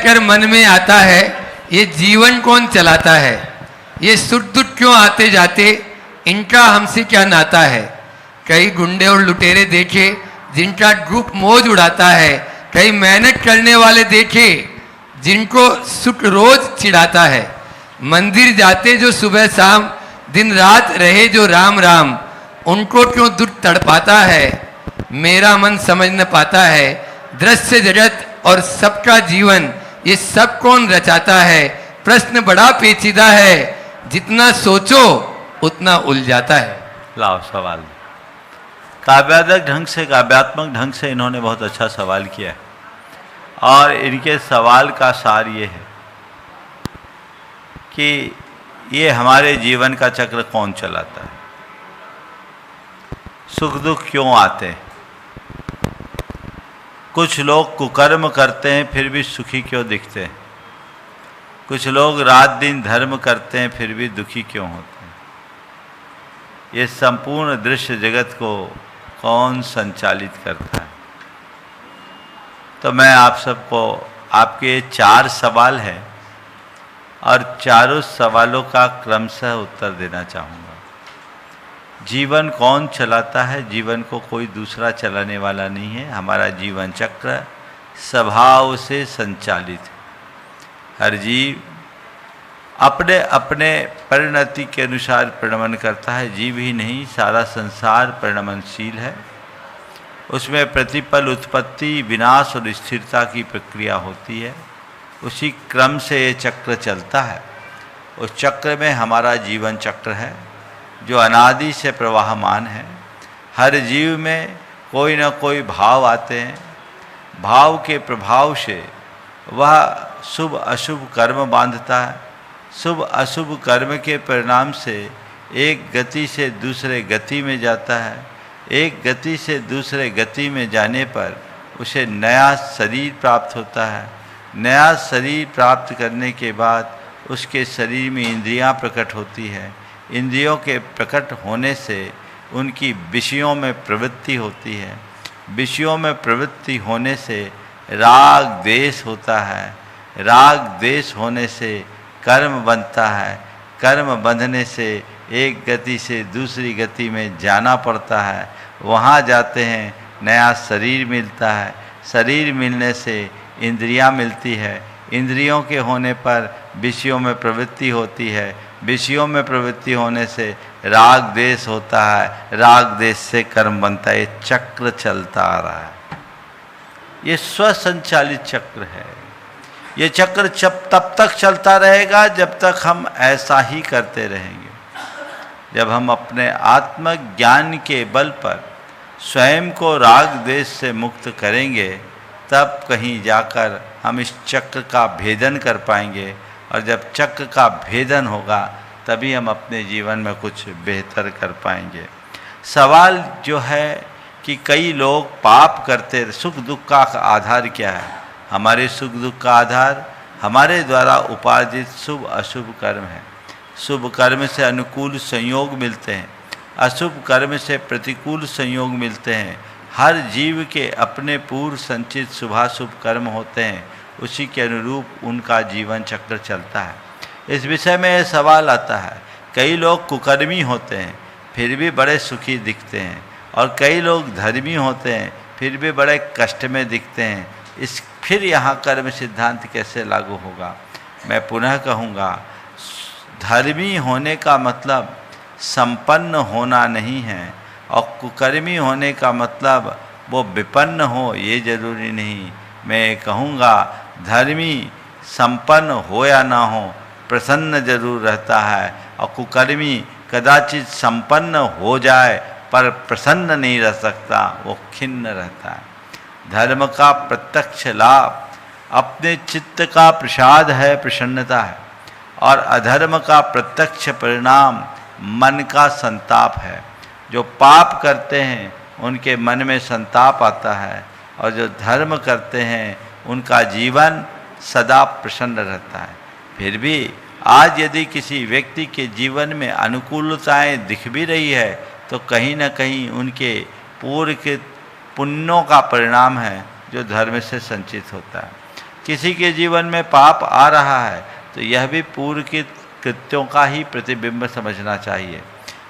कर मन में आता है, ये जीवन कौन चलाता है, ये सुख दुख क्यों आते जाते, इनका हमसे क्या नाता है। कई गुंडे और लुटेरे देखे जिनका ग्रुप मौज उड़ाता है, कई मेहनत करने वाले देखे जिनको सुख रोज चिढ़ाता है। मंदिर जाते जो सुबह शाम, दिन रात रहे जो राम राम, उनको क्यों दुख तड़पाता है। मेरा मन समझ न पाता है, दृश्य जगत और सबका जीवन ये सब कौन रचाता है। प्रश्न बड़ा पेचीदा है, जितना सोचो उतना उलझाता है। लाओ सवाल। काव्यात्मक ढंग से इन्होंने बहुत अच्छा सवाल किया है और इनके सवाल का सार ये है कि ये हमारे जीवन का चक्र कौन चलाता है, सुख दुख क्यों आते हैं। कुछ लोग कुकर्म करते हैं फिर भी सुखी क्यों दिखते हैं, कुछ लोग रात दिन धर्म करते हैं फिर भी दुखी क्यों होते हैं। ये संपूर्ण दृश्य जगत को कौन संचालित करता है। तो मैं आप सबको आपके 4 सवाल हैं और चारों सवालों का क्रमशः उत्तर देना चाहूँगा। जीवन कौन चलाता है, जीवन को कोई दूसरा चलाने वाला नहीं है। हमारा जीवन चक्र स्वभाव से संचालित है। हर जीव अपने अपने परिणति के अनुसार परिणमन करता है। जीव ही नहीं, सारा संसार परिणमनशील है। उसमें प्रतिपल उत्पत्ति, विनाश और स्थिरता की प्रक्रिया होती है। उसी क्रम से ये चक्र चलता है। उस चक्र में हमारा जीवन चक्र है जो अनादि से प्रवाहमान है। हर जीव में कोई न कोई भाव आते हैं। भाव के प्रभाव से वह शुभ अशुभ कर्म बांधता है। शुभ अशुभ कर्म के परिणाम से एक गति से दूसरे गति में जाता है। एक गति से दूसरे गति में जाने पर उसे नया शरीर प्राप्त होता है। नया शरीर प्राप्त करने के बाद उसके शरीर में इंद्रियां प्रकट होती है। इंद्रियों के प्रकट होने से उनकी विषयों में प्रवृत्ति होती है। विषयों में प्रवृत्ति होने से राग द्वेष होता है। राग द्वेष होने से कर्म बनता है। कर्म बंधने से एक गति से दूसरी गति में जाना पड़ता है। वहाँ जाते हैं, नया शरीर मिलता है। शरीर मिलने से इंद्रियां मिलती है। इंद्रियों के होने पर विषयों में प्रवृत्ति होती है। विषयों में प्रवृत्ति होने से राग द्वेष होता है। राग द्वेष से कर्म बनता है। ये चक्र चलता आ रहा है। ये स्वसंचालित चक्र है। ये चक्र तब तक चलता रहेगा जब तक हम ऐसा ही करते रहेंगे। जब हम अपने आत्मज्ञान के बल पर स्वयं को राग द्वेष से मुक्त करेंगे, तब कहीं जाकर हम इस चक्र का भेदन कर पाएंगे। और जब चक्र का भेदन होगा तभी हम अपने जीवन में कुछ बेहतर कर पाएंगे। सवाल जो है कि कई लोग पाप करते, सुख दुख का आधार क्या है। हमारे सुख दुख का आधार हमारे द्वारा उपार्जित शुभ अशुभ कर्म है। शुभ कर्म से अनुकूल संयोग मिलते हैं, अशुभ कर्म से प्रतिकूल संयोग मिलते हैं। हर जीव के अपने पूर्व संचित शुभाशुभ कर्म होते हैं, उसी के अनुरूप उनका जीवन चक्र चलता है। इस विषय में यह सवाल आता है, कई लोग कुकर्मी होते हैं फिर भी बड़े सुखी दिखते हैं, और कई लोग धर्मी होते हैं फिर भी बड़े कष्ट में दिखते हैं। फिर यहाँ कर्म सिद्धांत कैसे लागू होगा। मैं पुनः कहूँगा, धर्मी होने का मतलब संपन्न होना नहीं है, और कुकर्मी होने का मतलब वो विपन्न हो, ये जरूरी नहीं। मैं कहूँगा, धर्मी संपन्न हो या ना हो, प्रसन्न जरूर रहता है, और कुकर्मी कदाचित संपन्न हो जाए पर प्रसन्न नहीं रह सकता, वो खिन्न रहता है। धर्म का प्रत्यक्ष लाभ अपने चित्त का प्रसाद है, प्रसन्नता है, और अधर्म का प्रत्यक्ष परिणाम मन का संताप है। जो पाप करते हैं उनके मन में संताप आता है, और जो धर्म करते हैं उनका जीवन सदा प्रसन्न रहता है। फिर भी आज यदि किसी व्यक्ति के जीवन में अनुकूलताएं दिख भी रही है, तो कहीं न कहीं उनके पूर्व के पुण्यों का परिणाम है जो धर्म से संचित होता है। किसी के जीवन में पाप आ रहा है तो यह भी पूर्व के कृत्यों का ही प्रतिबिंब समझना चाहिए।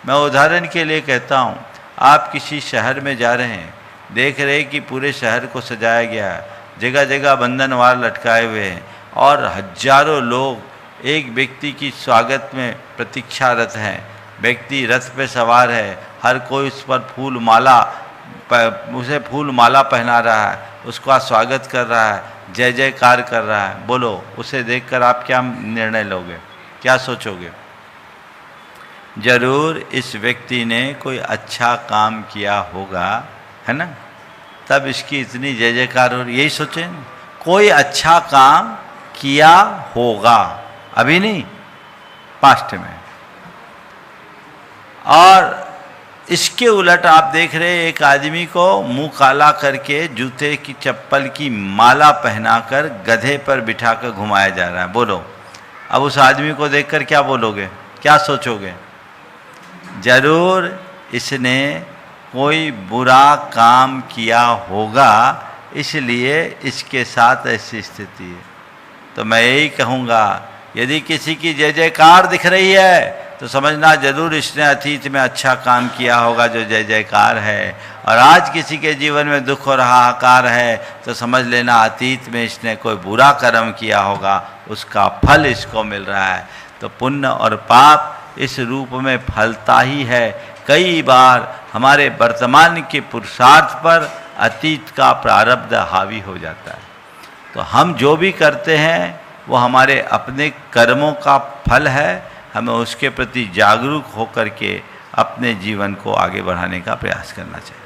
मैं उदाहरण के लिए कहता हूँ, आप किसी शहर में जा रहे हैं, देख रहे कि पूरे शहर को सजाया गया है, जगह जगह बंधनवार लटकाए हुए हैं और हजारों लोग एक व्यक्ति की स्वागत में प्रतीक्षारत हैं। व्यक्ति रथ पे सवार है, हर कोई उस पर उसे फूल माला पहना रहा है, उसका स्वागत कर रहा है, जय जयकार कर रहा है। बोलो, उसे देखकर आप क्या निर्णय लोगे, क्या सोचोगे? जरूर इस व्यक्ति ने कोई अच्छा काम किया होगा, है ना, तब इसकी इतनी जय जयकार हो रही। यही सोचे ना, कोई अच्छा काम किया होगा, अभी नहीं, पास्ट में। और इसके उलट आप देख रहे एक आदमी को मुंह काला करके जूते की चप्पल की माला पहनाकर गधे पर बिठाकर घुमाया जा रहा है। बोलो, अब उस आदमी को देखकर क्या बोलोगे, क्या सोचोगे? जरूर इसने कोई बुरा काम किया होगा, इसलिए इसके साथ ऐसी स्थिति है। तो मैं यही कहूँगा, यदि किसी की जय जयकार दिख रही है तो समझना जरूर इसने अतीत में अच्छा काम किया होगा जो जय जयकार है। और आज किसी के जीवन में दुख और हाहाकार है तो समझ लेना अतीत में इसने कोई बुरा कर्म किया होगा, उसका फल इसको मिल रहा है। तो पुण्य और पाप इस रूप में फलता ही है। कई बार हमारे वर्तमान के पुरुषार्थ पर अतीत का प्रारब्ध हावी हो जाता है। तो हम जो भी करते हैं वो हमारे अपने कर्मों का फल है। हमें उसके प्रति जागरूक होकर के अपने जीवन को आगे बढ़ाने का प्रयास करना चाहिए।